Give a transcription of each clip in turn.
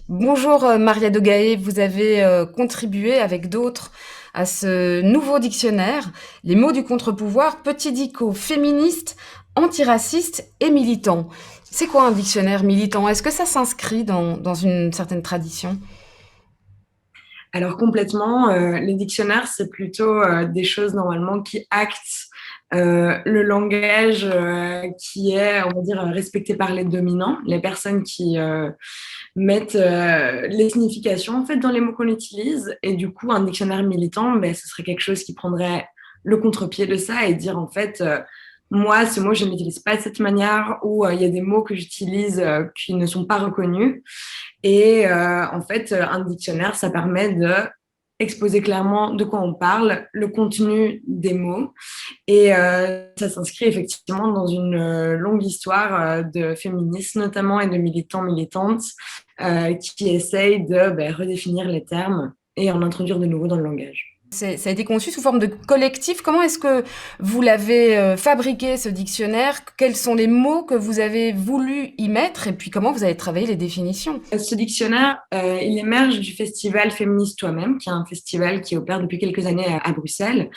Bonjour Maria Dogaé, vous avez contribué avec d'autres à ce nouveau dictionnaire, les mots du contre-pouvoir, petit dico, féministe, antiraciste et militant. C'est quoi un dictionnaire militant? Est-ce que ça s'inscrit dans une certaine tradition? Alors complètement, les dictionnaires, c'est plutôt des choses normalement qui actent le langage qui est, on va dire, respecté par les dominants, les personnes qui mettent les significations en fait dans les mots qu'on utilise. Et du coup, un dictionnaire militant, ben, ce serait quelque chose qui prendrait le contre-pied de ça et dire en fait, moi, ce mot, je ne l'utilise pas de cette manière, ou il y a des mots que j'utilise qui ne sont pas reconnus. Et en fait, un dictionnaire, ça permet de exposer clairement de quoi on parle, le contenu des mots. Et ça s'inscrit effectivement dans une longue histoire de féministes notamment et de militants, militantes qui essayent de redéfinir les termes et en introduire de nouveaux dans le langage. Ça a été conçu sous forme de collectif. Comment est-ce que vous l'avez fabriqué, ce dictionnaire? Quels sont les mots que vous avez voulu y mettre? Et puis comment vous avez travaillé les définitions? Ce dictionnaire, il émerge du festival Féministe Toi-même, qui est un festival qui opère depuis quelques années à Bruxelles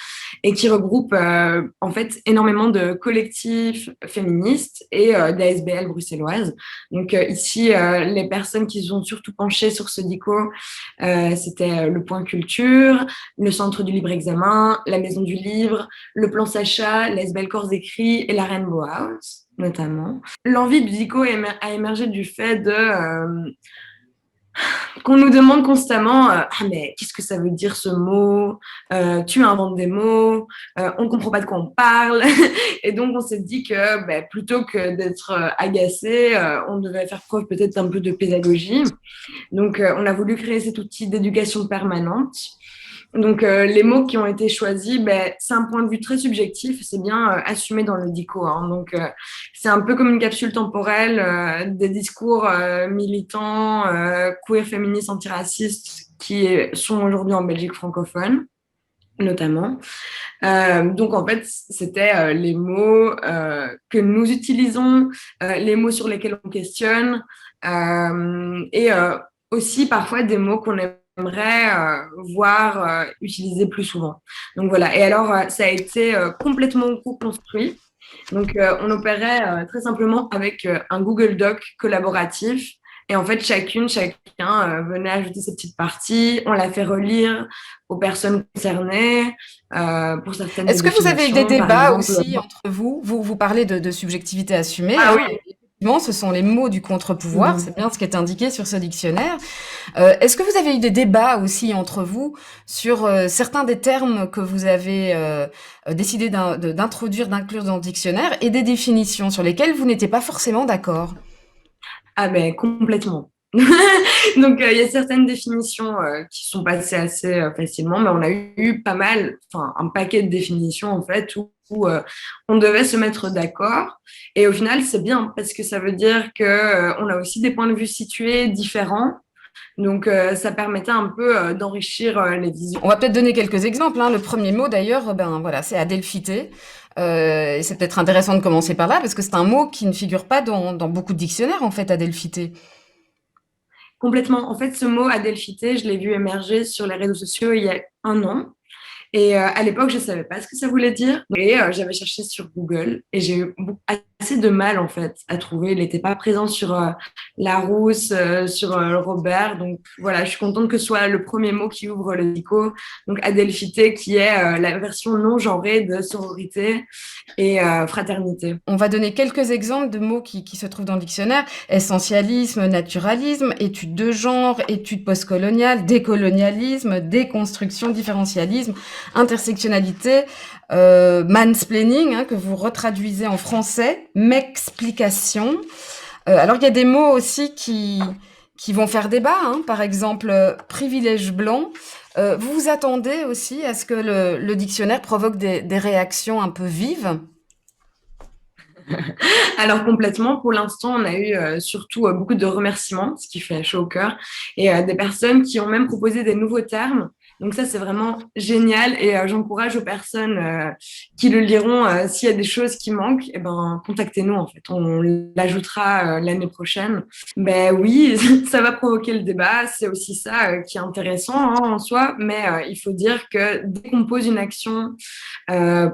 et qui regroupe en fait énormément de collectifs féministes et d'ASBL bruxelloises. Donc ici, les personnes qui se sont surtout penchées sur ce dico, c'était le Point Culture, le Centre du Libre Examen, la Maison du Livre, le Plan Sacha, l'ASBL Corps Écrit et la Rainbow House notamment. L'envie du dico a émergé du fait de qu'on nous demande constamment ah mais qu'est-ce que ça veut dire ce mot, tu inventes des mots, on comprend pas de quoi on parle et donc on s'est dit que plutôt que d'être agacé, on devait faire preuve peut-être un peu de pédagogie. Donc on a voulu créer cet outil d'éducation permanente. Donc, les mots qui ont été choisis, c'est un point de vue très subjectif, c'est bien assumé dans le dico, hein. Donc, c'est un peu comme une capsule temporelle des discours militants, queer, féministes, antiracistes qui sont aujourd'hui en Belgique francophone, notamment. Donc, en fait, c'était les mots que nous utilisons, les mots sur lesquels on questionne, et aussi parfois des mots qu'on aimerait voir utiliser plus souvent. Donc voilà. Et alors, ça a été complètement co-construit. Donc, on opérait très simplement avec un Google Doc collaboratif. Et en fait, chacun venait ajouter ses petites parties. On l'a fait relire aux personnes concernées pour certaines des Est-ce que vous avez eu des définitions. Par débats exemple, aussi entre vous? Vous parlez de subjectivité assumée, ah hein. oui, Effectivement, ce sont les mots du contre-pouvoir, c'est mhm. bien ce qui est indiqué sur ce dictionnaire. Est-ce que vous avez eu des débats aussi entre vous sur certains des termes que vous avez décidé d'introduire, d'inclure dans le dictionnaire et des définitions sur lesquelles vous n'étiez pas forcément d'accord? Ah ben complètement. Donc il y a certaines définitions qui sont passées assez facilement, mais on a eu pas mal, enfin un paquet de définitions en fait où on devait se mettre d'accord. Et au final, c'est bien parce que ça veut dire que on a aussi des points de vue situés différents. Donc ça permettait un peu d'enrichir les visions. On va peut-être donner quelques exemples, hein. Le premier mot d'ailleurs, ben voilà, c'est adelphité. Et c'est peut-être intéressant de commencer par là parce que c'est un mot qui ne figure pas dans beaucoup de dictionnaires en fait, adelphité. Complètement. En fait, ce mot adelphité, je l'ai vu émerger sur les réseaux sociaux il y a un an. Et à l'époque, je ne savais pas ce que ça voulait dire. Et j'avais cherché sur Google et j'ai eu assez de mal, en fait, à trouver. Il n'était pas présent sur Larousse, sur Robert. Donc voilà, je suis contente que ce soit le premier mot qui ouvre le dico. Donc Adelphité, qui est la version non genrée de sororité et fraternité. On va donner quelques exemples de mots qui se trouvent dans le dictionnaire. Essentialisme, naturalisme, études de genre, études postcoloniales, décolonialisme, déconstruction, différentialisme, intersectionnalité, mansplaining, hein, que vous retraduisez en français, m'explication. Alors il y a des mots aussi qui vont faire débat, hein, par exemple privilège blanc. Vous vous attendez aussi à ce que le dictionnaire provoque des réactions un peu vives? Alors complètement, pour l'instant, on a eu surtout beaucoup de remerciements, ce qui fait chaud au cœur, et des personnes qui ont même proposé des nouveaux termes Donc ça, c'est vraiment génial et j'encourage aux personnes qui le liront, s'il y a des choses qui manquent, eh ben, contactez-nous en fait, on l'ajoutera l'année prochaine. Ben oui, ça va provoquer le débat, c'est aussi ça qui est intéressant hein, en soi, mais il faut dire que dès qu'on pose une action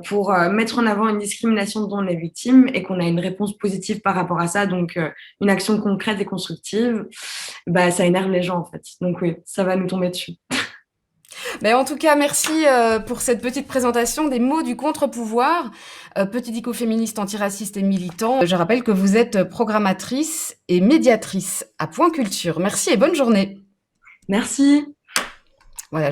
pour mettre en avant une discrimination dont on est victime et qu'on a une réponse positive par rapport à ça, donc une action concrète et constructive, bah, ça énerve les gens en fait. Donc oui, ça va nous tomber dessus. Mais en tout cas, merci pour cette petite présentation des mots du contre-pouvoir. Petit dico féministe, antiraciste et militant. Je rappelle que vous êtes programmatrice et médiatrice à Point Culture. Merci et bonne journée. Merci. Voilà,